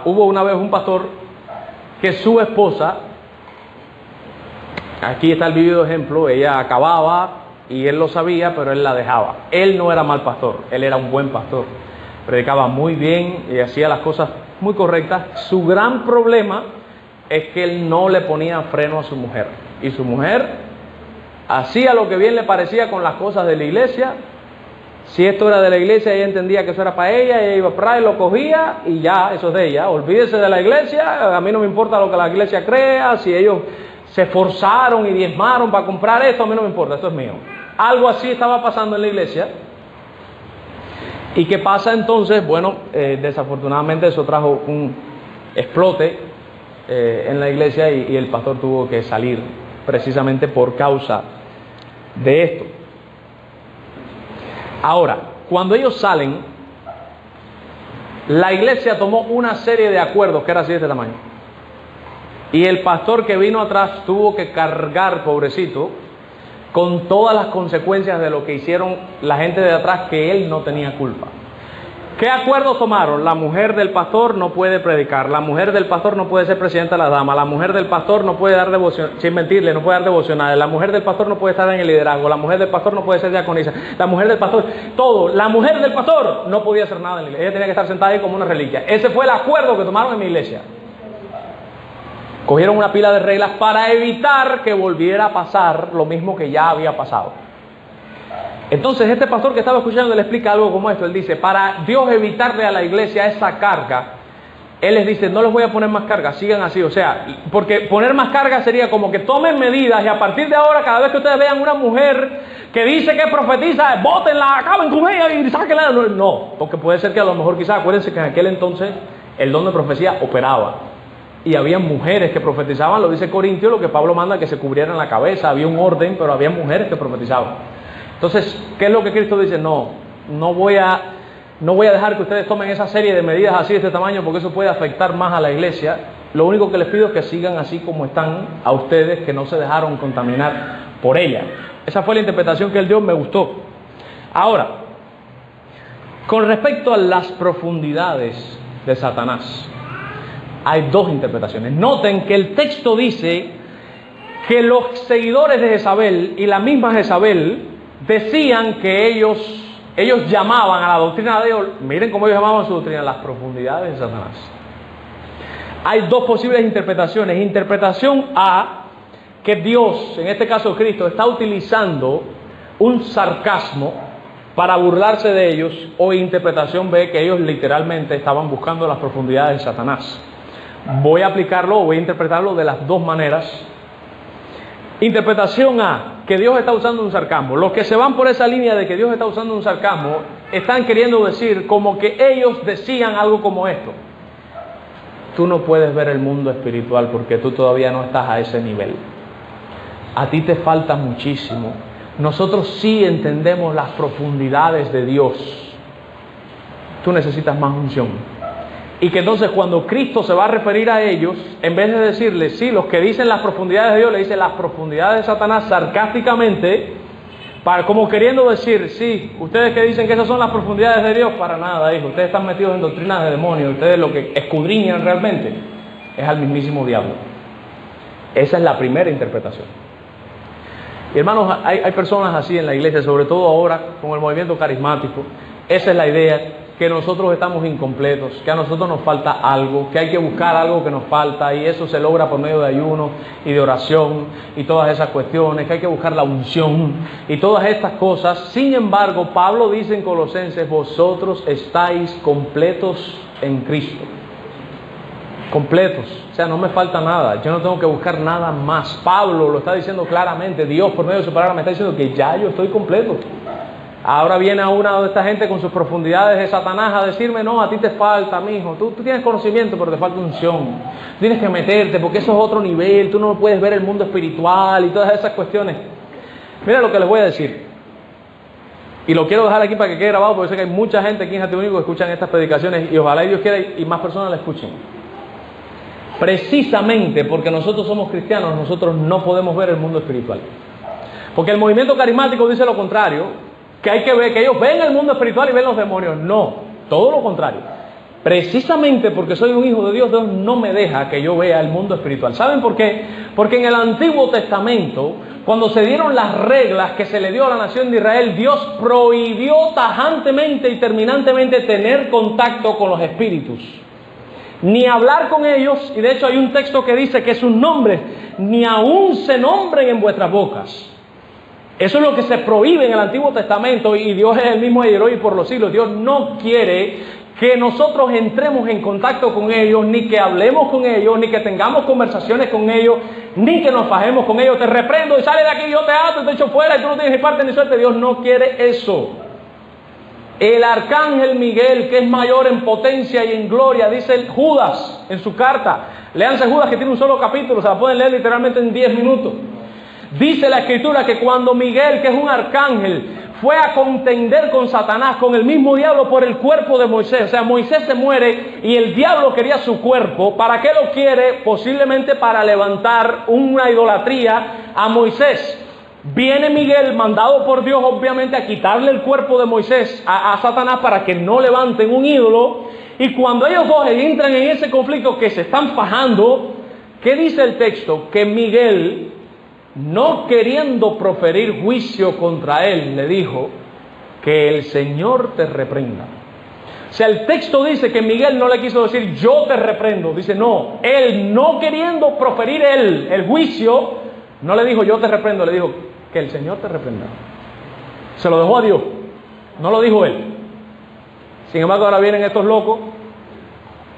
S1: hubo una vez un pastor que su esposa, aquí está el vívido ejemplo, ella acababa y él lo sabía, pero él la dejaba. Él no era mal pastor, él era un buen pastor. Predicaba muy bien y hacía las cosas muy correctas. Su gran problema es que él no le ponía freno a su mujer. Y su mujer hacía lo que bien le parecía con las cosas de la iglesia. Si esto era de la iglesia, ella entendía que eso era para ella, ella iba para y lo cogía y ya, eso es de ella. Olvídese de la iglesia, a mí no me importa lo que la iglesia crea, si ellos se esforzaron y diezmaron para comprar esto, a mí no me importa, esto es mío. Algo así estaba pasando en la iglesia. ¿Y qué pasa entonces? Bueno, desafortunadamente eso trajo un explote en la iglesia y el pastor tuvo que salir precisamente por causa de esto. Ahora, cuando ellos salen, la iglesia tomó una serie de acuerdos que era así de este tamaño. Y el pastor que vino atrás tuvo que cargar, pobrecito, con todas las consecuencias de lo que hicieron la gente de atrás, que él no tenía culpa. ¿Qué acuerdos tomaron? La mujer del pastor no puede predicar, la mujer del pastor no puede ser presidenta de la dama, la mujer del pastor no puede dar devoción, sin mentirle, no puede dar devocionales, la mujer del pastor no puede estar en el liderazgo, la mujer del pastor no puede ser diaconisa, la mujer del pastor, todo, la mujer del pastor no podía hacer nada en la iglesia, ella tenía que estar sentada ahí como una reliquia. Ese fue el acuerdo que tomaron en mi iglesia. Cogieron una pila de reglas para evitar que volviera a pasar lo mismo que ya había pasado. Entonces este pastor que estaba escuchando le explica algo como esto. Él dice, para Dios evitarle a la iglesia esa carga, Él les dice, no les voy a poner más carga, sigan así. O sea, porque poner más carga sería como que tomen medidas y a partir de ahora, cada vez que ustedes vean una mujer que dice que profetiza, bótenla, acaben con ella y sáquenla. No, porque puede ser que a lo mejor quizás, acuérdense que en aquel entonces el don de profecía operaba. Y había mujeres que profetizaban, lo dice Corintios, lo que Pablo manda que se cubrieran la cabeza. Había un orden, pero había mujeres que profetizaban. Entonces, ¿qué es lo que Cristo dice? No voy a dejar que ustedes tomen esa serie de medidas así de este tamaño, porque eso puede afectar más a la iglesia. Lo único que les pido es que sigan así como están a ustedes, que no se dejaron contaminar por ella. Esa fue la interpretación que él dio, me gustó. Ahora, con respecto a las profundidades de Satanás, hay dos interpretaciones. Noten que el texto dice que los seguidores de Jezabel y la misma Jezabel decían que ellos llamaban a la doctrina de Dios, miren cómo ellos llamaban su doctrina, las profundidades de Satanás. Hay dos posibles interpretaciones. Interpretación A, que Dios, en este caso Cristo, está utilizando un sarcasmo para burlarse de ellos, o interpretación B, que ellos literalmente estaban buscando las profundidades de Satanás. Voy a aplicarlo o voy a interpretarlo de las dos maneras. Interpretación A, que Dios está usando un sarcasmo. Los que se van por esa línea de que Dios está usando un sarcasmo, están queriendo decir como que ellos decían algo como esto: tú no puedes ver el mundo espiritual porque tú todavía no estás a ese nivel. A ti te falta muchísimo. Nosotros sí entendemos las profundidades de Dios. Tú necesitas más unción. Y que entonces cuando Cristo se va a referir a ellos, en vez de decirles, sí, los que dicen las profundidades de Dios, le dice las profundidades de Satanás sarcásticamente, como queriendo decir, sí, ustedes que dicen que esas son las profundidades de Dios, para nada, hijo. Ustedes están metidos en doctrinas de demonios. Ustedes lo que escudriñan realmente es al mismísimo diablo. Esa es la primera interpretación. Y hermanos, hay personas así en la iglesia, sobre todo ahora con el movimiento carismático. Esa es la idea, que nosotros estamos incompletos, que a nosotros nos falta algo, que hay que buscar algo que nos falta, y eso se logra por medio de ayuno y de oración y todas esas cuestiones, que hay que buscar la unción y todas estas cosas. Sin embargo, Pablo dice en Colosenses: vosotros estáis completos en Cristo. Completos, o sea, no me falta nada, yo no tengo que buscar nada más. Pablo lo está diciendo claramente, Dios por medio de su palabra me está diciendo que ya yo estoy completo. Ahora viene a una de esta gente con sus profundidades de Satanás a decirme: no, a ti te falta, mijo, tú tienes conocimiento pero te falta unción, tienes que meterte porque eso es otro nivel, tú no puedes ver el mundo espiritual y todas esas cuestiones. Mira lo que les voy a decir, y lo quiero dejar aquí para que quede grabado, porque sé que hay mucha gente aquí en Jatibonico que escuchan estas predicaciones, y ojalá y Dios quiera y más personas la escuchen. Precisamente porque nosotros somos cristianos, nosotros no podemos ver el mundo espiritual, porque el movimiento carismático dice lo contrario, que hay que ver, que ellos ven el mundo espiritual y ven los demonios. No, todo lo contrario. Precisamente porque soy un hijo de Dios, Dios no me deja que yo vea el mundo espiritual. ¿Saben por qué? Porque en el Antiguo Testamento, cuando se dieron las reglas que se le dio a la nación de Israel, Dios prohibió tajantemente y terminantemente tener contacto con los espíritus, ni hablar con ellos, y de hecho hay un texto que dice que sus nombres ni aún se nombren en vuestras bocas. Eso es lo que se prohíbe en el Antiguo Testamento, y Dios es el mismo ayer, hoy y por los siglos. Dios no quiere que nosotros entremos en contacto con ellos, ni que hablemos con ellos, ni que tengamos conversaciones con ellos, ni que nos fajemos con ellos. Te reprendo y sale de aquí, yo te ato y te echo fuera y tú no tienes ni parte ni suerte. Dios no quiere eso. El arcángel Miguel, que es mayor en potencia y en gloria, dice Judas en su carta. Léanse Judas, que tiene un solo capítulo, se la pueden leer literalmente en 10 minutos. Dice la Escritura que cuando Miguel, que es un arcángel, fue a contender con Satanás, con el mismo diablo, por el cuerpo de Moisés. O sea, Moisés se muere y el diablo quería su cuerpo. ¿Para qué lo quiere? Posiblemente para levantar una idolatría a Moisés. Viene Miguel, mandado por Dios obviamente, a quitarle el cuerpo de Moisés a Satanás para que no levanten un ídolo. Y cuando ellos dos entran en ese conflicto que se están fajando, ¿qué dice el texto? Que Miguel, no queriendo proferir juicio contra él, le dijo: que el Señor te reprenda. O sea, el texto dice que Miguel no le quiso decir yo te reprendo. Dice, no, él no queriendo proferir él el juicio, no le dijo yo te reprendo, le dijo que el Señor te reprenda. Se lo dejó a Dios, no lo dijo él. Sin embargo, ahora vienen estos locos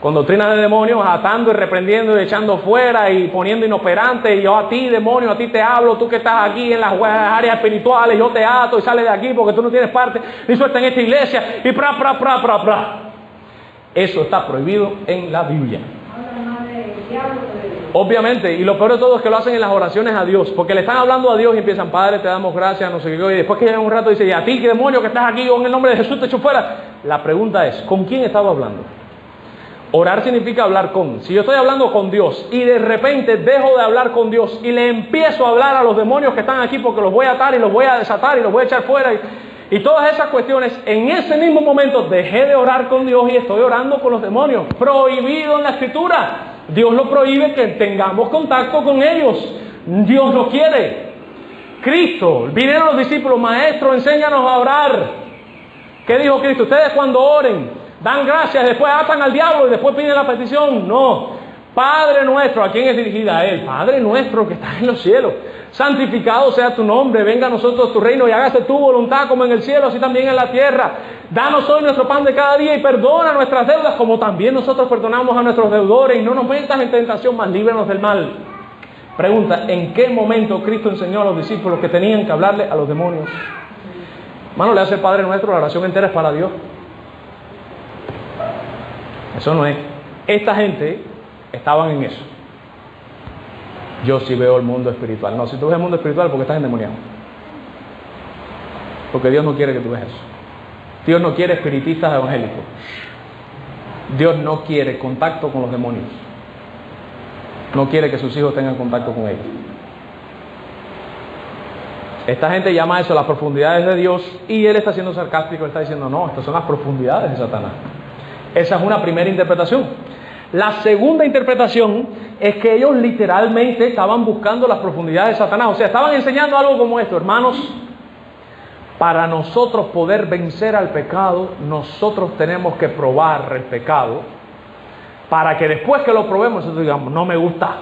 S1: con doctrinas de demonios, atando y reprendiendo y echando fuera y poniendo inoperante. Y yo a ti, demonio, a ti te hablo, tú que estás aquí en las áreas espirituales, yo te ato y sales de aquí porque tú no tienes parte ni suerte en esta iglesia. Y Eso está prohibido en la Biblia. Obviamente, y lo peor de todo es que lo hacen en las oraciones a Dios, porque le están hablando a Dios y empiezan: Padre, te damos gracias, no sé qué, y después que llegan un rato dice: y a ti, que demonio, que estás aquí, en el nombre de Jesús te echo fuera. La pregunta es: ¿con quién estaba hablando? Orar significa hablar con. Si yo estoy hablando con Dios y de repente dejo de hablar con Dios y le empiezo a hablar a los demonios que están aquí porque los voy a atar y los voy a desatar y los voy a echar fuera y todas esas cuestiones, en ese mismo momento dejé de orar con Dios y estoy orando con los demonios. Prohibido en la Escritura. Dios lo prohíbe que tengamos contacto con ellos. Dios lo quiere. Cristo, vinieron los discípulos: Maestro, enséñanos a orar. ¿Qué dijo Cristo? Ustedes cuando oren dan gracias, después atan al diablo y después piden la petición. No. Padre nuestro, ¿a quién es dirigida? A Él. Padre nuestro que estás en los cielos, santificado sea tu nombre, venga a nosotros tu reino y hágase tu voluntad como en el cielo, así también en la tierra. Danos hoy nuestro pan de cada día y perdona nuestras deudas como también nosotros perdonamos a nuestros deudores, y no nos metas en tentación, mas líbranos del mal. Pregunta: ¿en qué momento Cristo enseñó a los discípulos que tenían que hablarle a los demonios? Hermano, le hace el Padre Nuestro, la oración entera es para Dios. Eso no es. Esta gente estaban en eso. Yo sí veo el mundo espiritual. No, si tú ves el mundo espiritual, porque estás endemoniado. Porque Dios no quiere que tú veas eso. Dios no quiere espiritistas evangélicos. Dios no quiere contacto con los demonios. No quiere que sus hijos tengan contacto con ellos. Esta gente llama eso las profundidades de Dios y él está siendo sarcástico, está diciendo, no, estas son las profundidades de Satanás. Esa es una primera interpretación. La segunda interpretación es que ellos literalmente estaban buscando las profundidades de Satanás. O sea, estaban enseñando algo como esto, hermanos. Para nosotros poder vencer al pecado, nosotros tenemos que probar el pecado, para que después que lo probemos, nosotros digamos, no me gusta,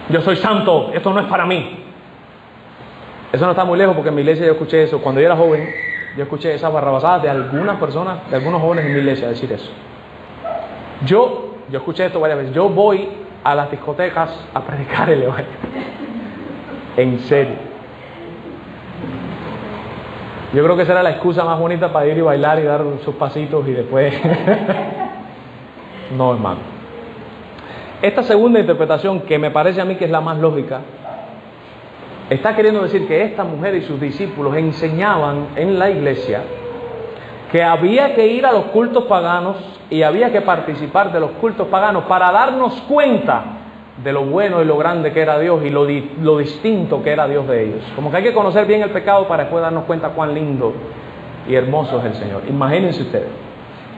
S1: yo soy santo, esto no es para mí. Eso no está muy lejos, porque en mi iglesia yo escuché eso. Cuando yo era joven, yo escuché esas barrabasadas de algunas personas, de algunos jóvenes en mi iglesia decir eso. Yo escuché esto varias veces. Yo voy a las discotecas a predicar el evangelio. En serio. Yo creo que esa era la excusa más bonita para ir y bailar y dar sus pasitos y después... No, hermano. Esta segunda interpretación, que me parece a mí que es la más lógica, está queriendo decir que esta mujer y sus discípulos enseñaban en la iglesia que había que ir a los cultos paganos y había que participar de los cultos paganos para darnos cuenta de lo bueno y lo grande que era Dios y lo distinto que era Dios de ellos. Como que hay que conocer bien el pecado para después darnos cuenta cuán lindo y hermoso es el Señor. Imagínense ustedes.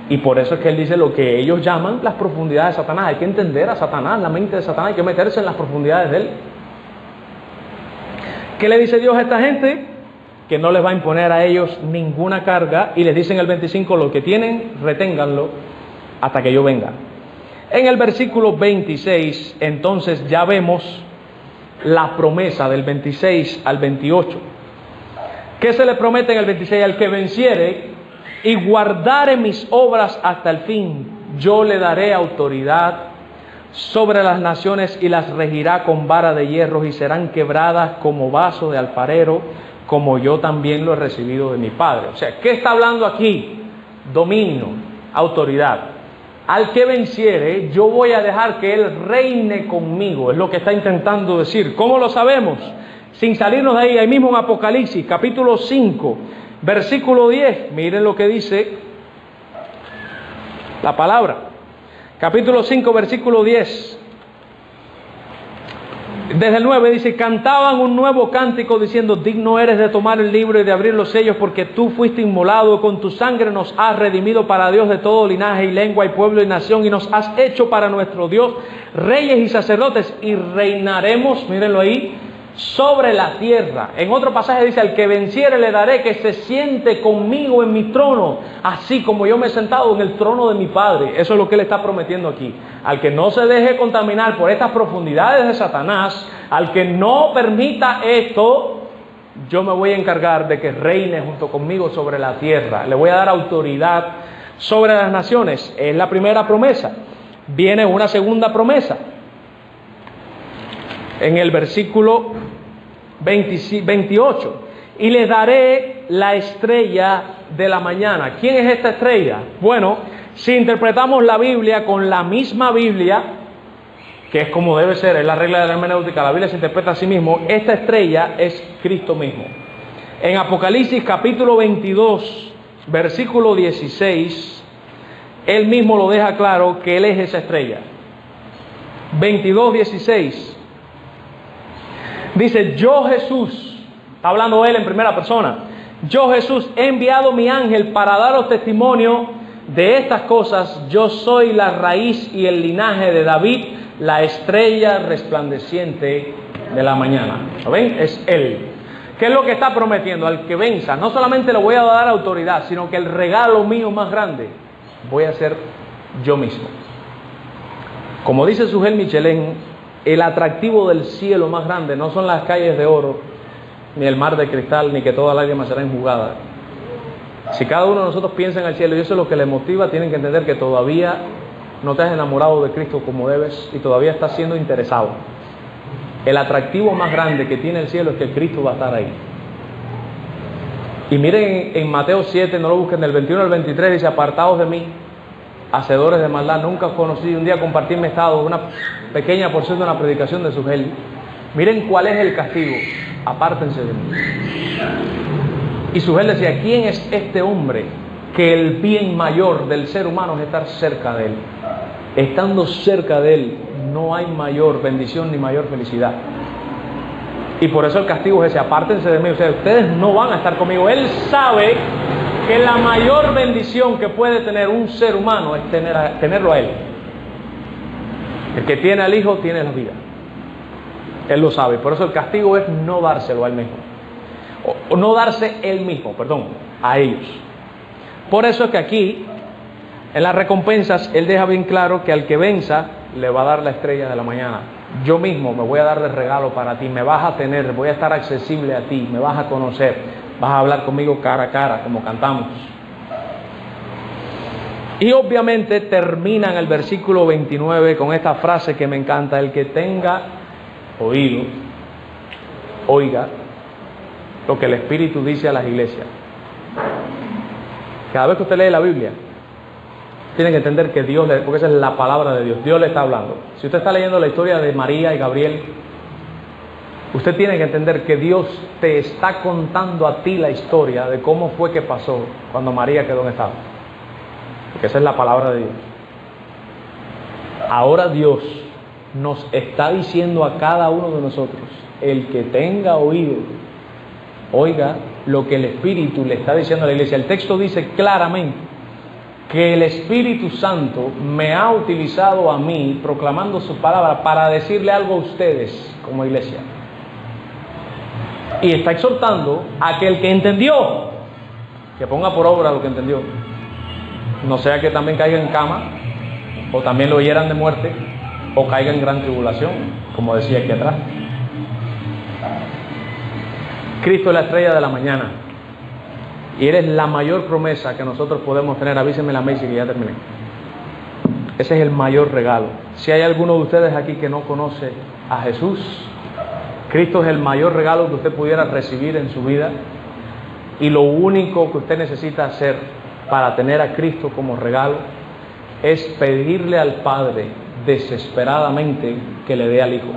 S1: Y por eso es que él dice lo que ellos llaman las profundidades de Satanás. Hay que entender a Satanás, la mente de Satanás, hay que meterse en las profundidades de él. ¿Qué le dice Dios a esta gente? Que no les va a imponer a ellos ninguna carga, y les dice en el 25, lo que tienen, reténganlo hasta que yo venga. En el versículo 26, entonces ya vemos la promesa del 26 al 28. ¿Qué se le promete en el 26? Al que venciere y guardare mis obras hasta el fin, yo le daré autoridad sobre las naciones y las regirá con vara de hierro, y serán quebradas como vaso de alfarero, como yo también lo he recibido de mi Padre. O sea, ¿qué está hablando aquí? Dominio, autoridad. Al que venciere, yo voy a dejar que él reine conmigo. Es lo que está intentando decir. ¿Cómo lo sabemos? Sin salirnos de ahí mismo en Apocalipsis, capítulo 5, versículo 10. Miren lo que dice la palabra. Capítulo 5, versículo 10. Desde el 9 dice, cantaban un nuevo cántico diciendo, digno eres de tomar el libro y de abrir los sellos, porque tú fuiste inmolado, con tu sangre nos has redimido para Dios de todo linaje y lengua y pueblo y nación, y nos has hecho para nuestro Dios reyes y sacerdotes, y reinaremos, mírenlo ahí, sobre la tierra. En otro pasaje dice, al que venciere le daré que se siente conmigo en mi trono, así como yo me he sentado en el trono de mi Padre. Eso es lo que él está prometiendo aquí. Al que no se deje contaminar por estas profundidades de Satanás, al que no permita esto, yo me voy a encargar de que reine junto conmigo sobre la tierra. Le voy a dar autoridad sobre las naciones. Es la primera promesa. Viene una segunda promesa. En el versículo 28, y les daré la estrella de la mañana. ¿Quién es esta estrella? Bueno, si interpretamos la Biblia con la misma Biblia, que es como debe ser, es la regla de la hermenéutica, la Biblia se interpreta a sí mismo, esta estrella es Cristo mismo. En Apocalipsis capítulo 22, versículo 16, él mismo lo deja claro que él es esa estrella. 22, 16. Dice, yo Jesús, está hablando él en primera persona, yo Jesús he enviado mi ángel para daros testimonio de estas cosas. Yo soy la raíz y el linaje de David, la estrella resplandeciente de la mañana. ¿Lo ven? Es él. ¿Qué es lo que está prometiendo? Al que venza, no solamente le voy a dar autoridad, sino que el regalo mío más grande voy a ser yo mismo. Como dice Sujel Michelén, el atractivo del cielo más grande no son las calles de oro, ni el mar de cristal, ni que toda lágrima será enjugada. Si cada uno de nosotros piensa en el cielo y eso es lo que le motiva, tienen que entender que todavía no te has enamorado de Cristo como debes y todavía estás siendo interesado. El atractivo más grande que tiene el cielo es que Cristo va a estar ahí. Y miren en Mateo 7, no lo busquen, del 21 al 23, dice, apartados de mí, hacedores de maldad, nunca os conocí. Un día compartí mi estado, una pequeña porción de una predicación de Sujel. Miren cuál es el castigo, apártense de mí. Y Sujel decía, ¿quién es este hombre que el bien mayor del ser humano es estar cerca de él? Estando cerca de él no hay mayor bendición ni mayor felicidad. Y por eso el castigo es ese: apártense de mí, ustedes no van a estar conmigo. Él sabe que la mayor bendición que puede tener un ser humano es tenerlo a Él. El que tiene al Hijo tiene la vida. Él lo sabe. Por eso el castigo es no dárselo a Él mismo. O no darse Él mismo, a ellos. Por eso es que aquí, en las recompensas, Él deja bien claro que al que venza, le va a dar la estrella de la mañana. Yo mismo me voy a dar de regalo para ti, me vas a tener, voy a estar accesible a ti, me vas a conocer, vas a hablar conmigo cara a cara, como cantamos. Y obviamente termina en el versículo 29 con esta frase que me encanta: el que tenga oído, oiga lo que el Espíritu dice a las iglesias. Cada vez que usted lee la Biblia, tiene que entender que Dios, porque esa es la palabra de Dios, Dios le está hablando. Si usted está leyendo la historia de María y Gabriel, usted tiene que entender que Dios te está contando a ti la historia de cómo fue que pasó cuando María quedó en estado. Porque esa es la palabra de Dios. Ahora Dios nos está diciendo a cada uno de nosotros: el que tenga oído, oiga lo que el Espíritu le está diciendo a la iglesia. El texto dice claramente que el Espíritu Santo me ha utilizado a mí, proclamando su palabra, para decirle algo a ustedes como iglesia. Y está exhortando a que el que entendió, que ponga por obra lo que entendió. No sea que también caiga en cama, o también lo hieran de muerte, o caiga en gran tribulación, como decía aquí atrás. Cristo es la estrella de la mañana, y eres la mayor promesa que nosotros podemos tener. Avísenme la Macy que ya terminé. Ese es el mayor regalo. Si hay alguno de ustedes aquí que no conoce a Jesús, Cristo es el mayor regalo que usted pudiera recibir en su vida, y lo único que usted necesita hacer para tener a Cristo como regalo es pedirle al Padre desesperadamente que le dé al Hijo.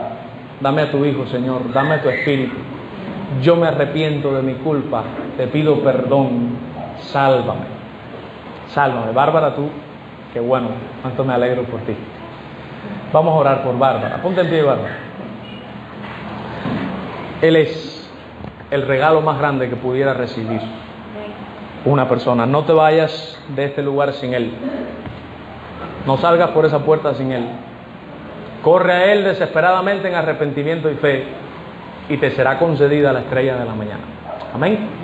S1: Dame a tu Hijo, Señor, dame a tu Espíritu. Yo me arrepiento de mi culpa, te pido perdón, sálvame. Sálvame. Bárbara, tú, qué bueno, cuánto me alegro por ti. Vamos a orar por Bárbara. Ponte en pie, Bárbara. Él es el regalo más grande que pudiera recibir una persona. No te vayas de este lugar sin Él. No salgas por esa puerta sin Él. Corre a Él desesperadamente en arrepentimiento y fe, y te será concedida la estrella de la mañana. Amén.